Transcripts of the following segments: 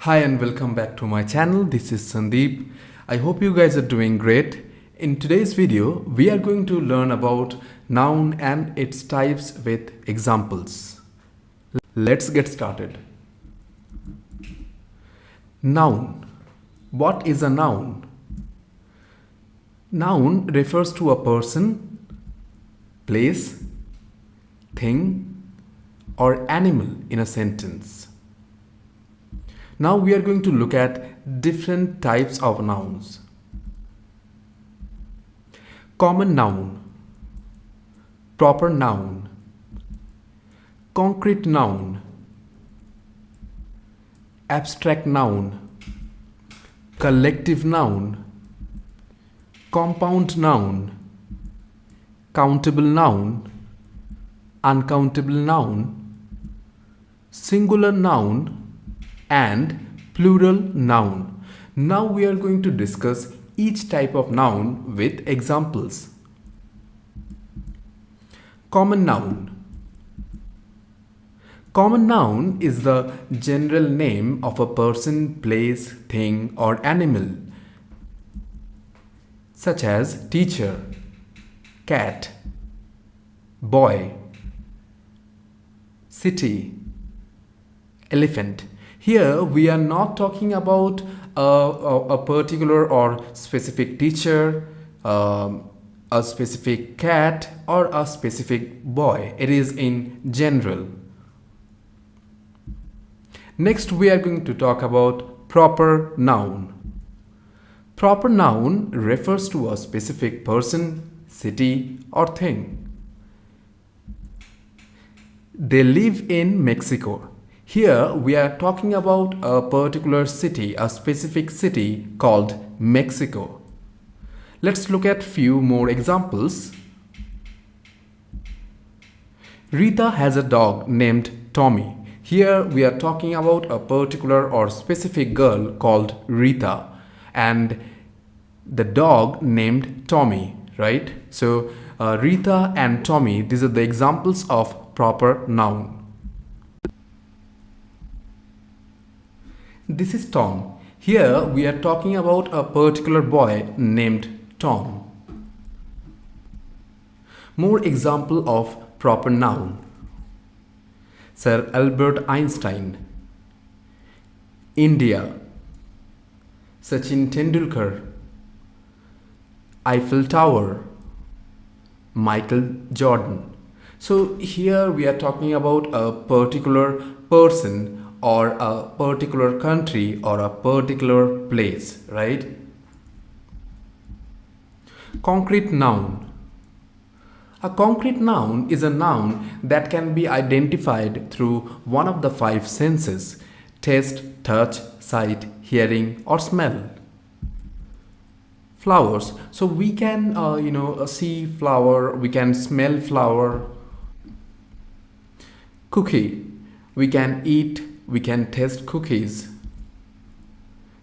Hi and welcome back to my channel. This is Sandeep. I hope you guys are doing great. In today's video, we are going to learn about noun and its types with examples. Let's get started. Noun. What is a noun? Noun refers to a person, place, thing, or animal in a sentence. Now we are going to look at different types of nouns. Common noun, proper noun, concrete noun, abstract noun, collective noun, compound noun, countable noun, uncountable noun, singular noun, and plural noun. Now we are going to discuss each type of noun with examples. Common noun. Common noun is the general name of a person, place, thing, or animal, such as teacher, cat, boy, city, elephant. Here we are not talking about a particular or specific teacher, a specific cat, or a specific boy. It is in general. Next we are going to talk about proper noun. Proper noun refers to a specific person, city, or thing. They live in Mexico. Here we are talking about a particular city, a specific city called Mexico. Let's look at few more examples. Rita has a dog named Tommy. Here we are talking about a particular or specific girl called Rita and the dog named Tommy, right? So Rita and Tommy, these are the examples of proper noun. This is Tom. Here we are talking about a particular boy named Tom. More example of proper noun. Sir Albert Einstein, India, Sachin Tendulkar, Eiffel Tower, Michael Jordan. So here we are talking about a particular person or a particular country or a particular place, right? Concrete noun. A concrete noun is a noun that can be identified through one of the five senses: taste, touch, sight, hearing, or smell. Flowers. So we can see flower, we can smell flower. Cookie. We can eat, we can taste cookies.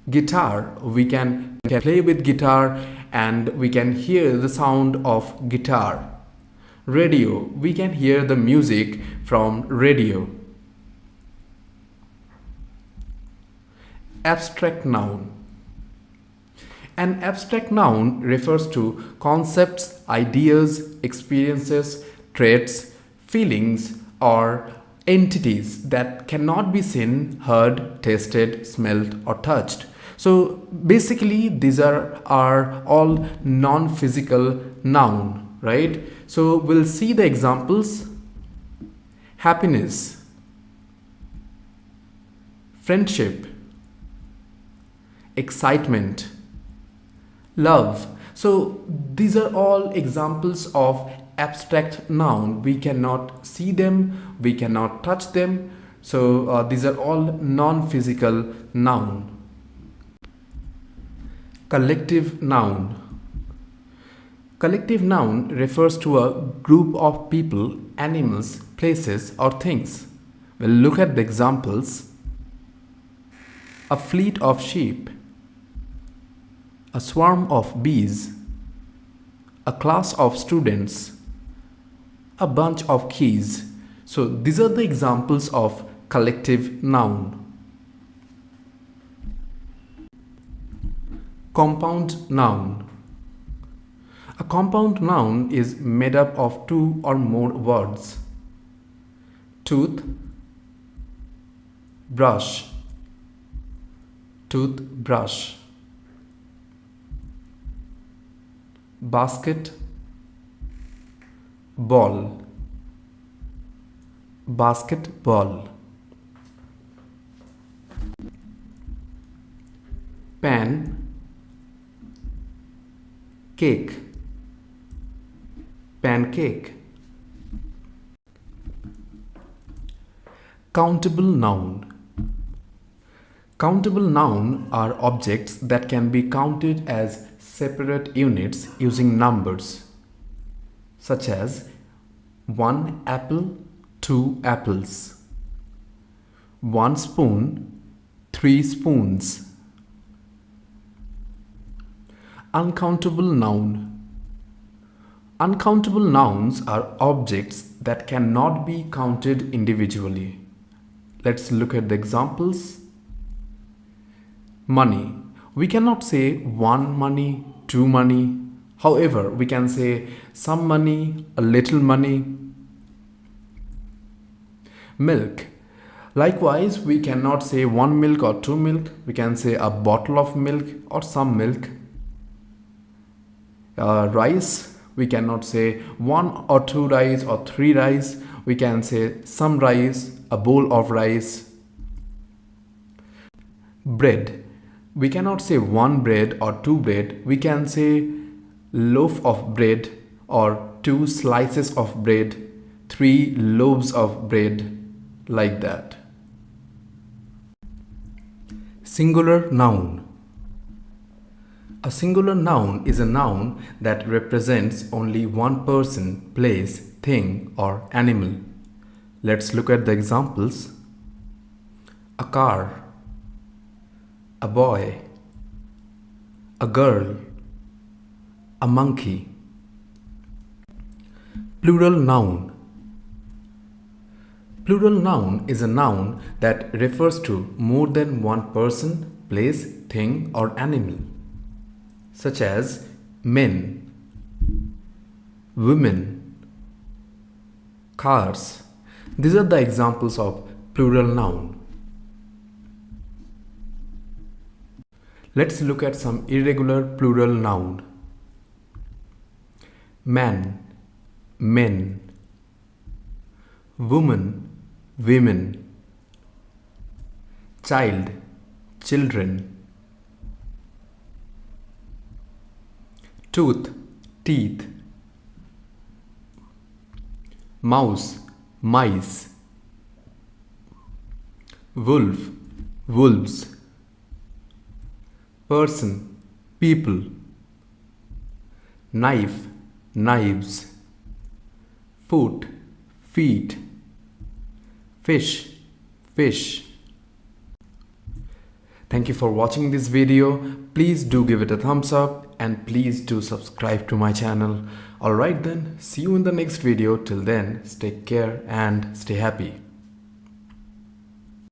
Guitar, we can play with guitar and we can hear the sound of guitar. Radio, we can hear the music from radio. Abstract noun. An abstract noun refers to concepts, ideas, experiences, traits, feelings, or entities that cannot be seen, heard, tasted, smelled, or touched. So basically these are all non-physical noun, right? So we'll see the examples. Happiness, friendship, excitement, love. So these are all examples of abstract noun. We cannot see them, we cannot touch them. So these are all non-physical noun. Collective noun. Collective noun refers to a group of people, animals, places, or things. We'll look at the examples. A fleet of sheep, a swarm of bees, a class of students, a bunch of keys. So these are the examples of collective noun. Compound noun. A compound noun is made up of two or more words. Tooth, brush, toothbrush. Basket, ball, basketball. Pan, cake, pancake. Countable noun. Countable noun are objects that can be counted as separate units using numbers, such as 1 apple, 2 apples, 1 spoon, 3 spoons. Uncountable noun. Uncountable nouns are objects that cannot be counted individually. Let's look at the examples. Money. We cannot say one money, two money. However, we can say some money, a little money. Milk. Likewise, we cannot say one milk or two milk. We can say a bottle of milk or some milk. Rice. We cannot say one or two rice or three rice. We can say some rice, a bowl of rice. Bread. We cannot say one bread or two bread. We can say loaf of bread or two slices of bread, three loaves of bread, like that. Singular noun. A singular noun is a noun that represents only one person, place, thing, or animal. Let's look at the examples. A car, a boy, a girl, a monkey. Plural noun. Plural noun is a noun that refers to more than one person, place, thing, or animal, such as men, women, cars. These are the examples of plural noun. Let's look at some irregular plural noun. Man, men, woman, women, child, children, tooth, teeth, mouse, mice, wolf, wolves, person, people, knife, knives, foot, feet, fish, fish. Thank you for watching this video. Please do give it a thumbs up and please do subscribe to my channel. Alright then, see you in the next video. Till then, take care and stay happy.